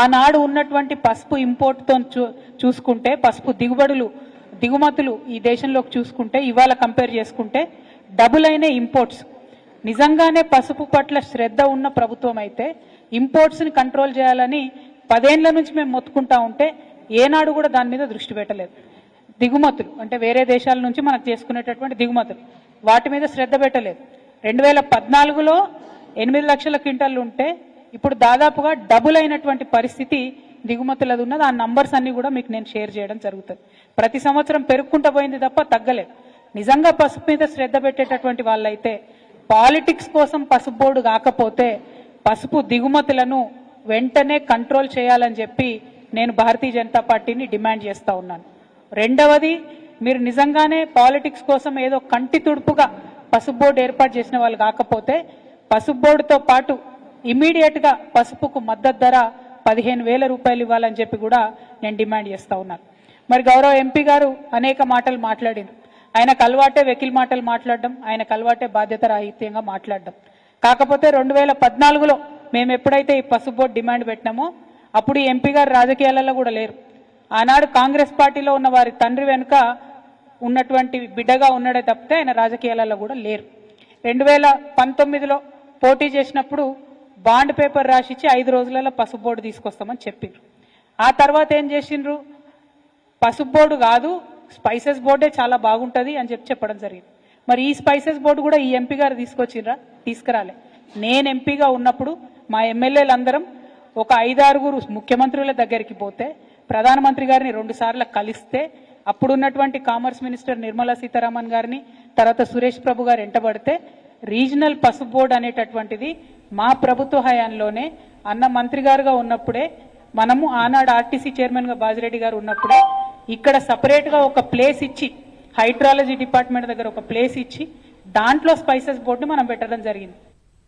ఆనాడు ఉన్నటువంటి పసుపు ఇంపోర్ట్తో చూసుకుంటే పసుపు దిగుమతులు ఈ దేశంలోకి చూసుకుంటే ఇవాళ కంపేర్ చేసుకుంటే డబుల్ అయిన ఇంపోర్ట్స్. నిజంగానే పసుపు పట్ల శ్రద్ధ ఉన్న ప్రభుత్వం అయితే ఇంపోర్ట్స్ని కంట్రోల్ చేయాలని 10 ఏళ్ల నుంచి మేము మొత్తుకుంటా ఉంటే ఏనాడు కూడా దాని మీద దృష్టి పెట్టలేదు. దిగుమతులు అంటే వేరే దేశాల నుంచి మనకు చేసుకునేటటువంటి దిగుమతులు వాటి మీద శ్రద్ధ పెట్టలేదు. 2014లో 8 లక్షల క్వింటాలు ఉంటే ఇప్పుడు దాదాపుగా డబుల్ అయినటువంటి పరిస్థితి దిగుమతులది ఉన్నది. ఆ నంబర్స్ అన్ని కూడా మీకు నేను షేర్ చేయడం జరుగుతుంది. ప్రతి సంవత్సరం పెరుగుకుంటూ పోయింది తప్ప తగ్గలేదు. నిజంగా పసుపు మీద శ్రద్ధ పెట్టేటటువంటి వాళ్ళైతే పాలిటిక్స్ కోసం పసుపు బోర్డు కాకపోతే పసుపు దిగుమతులను వెంటనే కంట్రోల్ చేయాలని చెప్పి నేను భారతీయ జనతా పార్టీని డిమాండ్ చేస్తా ఉన్నాను. రెండవది, మీరు నిజంగానే పాలిటిక్స్ కోసం ఏదో కంటి తుడుపుగా పసుపు బోర్డు ఏర్పాటు చేసిన వాళ్ళు కాకపోతే పసుపు బోర్డుతో పాటు ఇమీడియట్గా పసుపుకు మద్దతు ధర 15,000 రూపాయలు ఇవ్వాలని చెప్పి కూడా నేను డిమాండ్ చేస్తా ఉన్నాను. మరి గౌరవ ఎంపీ గారు అనేక మాటలు మాట్లాడారు. ఆయనకు అలవాటే వెకిల్ మాటలు మాట్లాడడం, ఆయనకు అలవాటే బాధ్యత రాహిత్యంగా మాట్లాడడం. కాకపోతే 2014లో మేము ఎప్పుడైతే ఈ పసుపు బోర్డు డిమాండ్ పెట్టినామో అప్పుడు ఈ ఎంపీ గారు రాజకీయాలలో కూడా లేరు. ఆనాడు కాంగ్రెస్ పార్టీలో ఉన్న వారి తండ్రి వెనుక ఉన్నటువంటి బిడ్డగా ఉన్నాడే తప్పితే ఆయన రాజకీయాలలో కూడా లేరు. 2019లో పోటీ చేసినప్పుడు బాండ్ పేపర్ రాసిచ్చి 5 రోజులలో పసుపు బోర్డు తీసుకొస్తామని చెప్పిండ్రు. ఆ తర్వాత ఏం చేసిండ్రు, పసుపు బోర్డు కాదు స్పైసెస్ బోర్డే చాలా బాగుంటుంది అని చెప్పడం జరిగింది. మరి ఈ స్పైసెస్ బోర్డు కూడా ఈ ఎంపీ గారు తీసుకొచ్చిండ్రా? తీసుకురాలే. నేను ఎంపీగా ఉన్నప్పుడు మా ఎమ్మెల్యేలందరం ఒక 5-6 ముఖ్యమంత్రుల దగ్గరికి పోతే ప్రధానమంత్రి గారిని 2 సార్లు కలిస్తే అప్పుడున్నటువంటి కామర్స్ మినిస్టర్ నిర్మలా సీతారామన్ గారిని తర్వాత సురేష్ ప్రభు గారు ఎంటబడితే రీజనల్ పసుపు బోర్డు అనేటటువంటిది మా ప్రభుత్వ హయాంలోనే అన్న మంత్రి గారుగా ఉన్నప్పుడే మనము ఆనాడు ఆర్టీసీ చైర్మన్గా బాజిరెడ్డి గారు ఉన్నప్పుడే ఇక్కడ సపరేట్గా ఒక ప్లేస్ ఇచ్చి హైడ్రాలజీ డిపార్ట్మెంట్ దగ్గర ఒక ప్లేస్ ఇచ్చి దాంట్లో స్పైసెస్ బోర్డుని మనం పెట్టడం జరిగింది.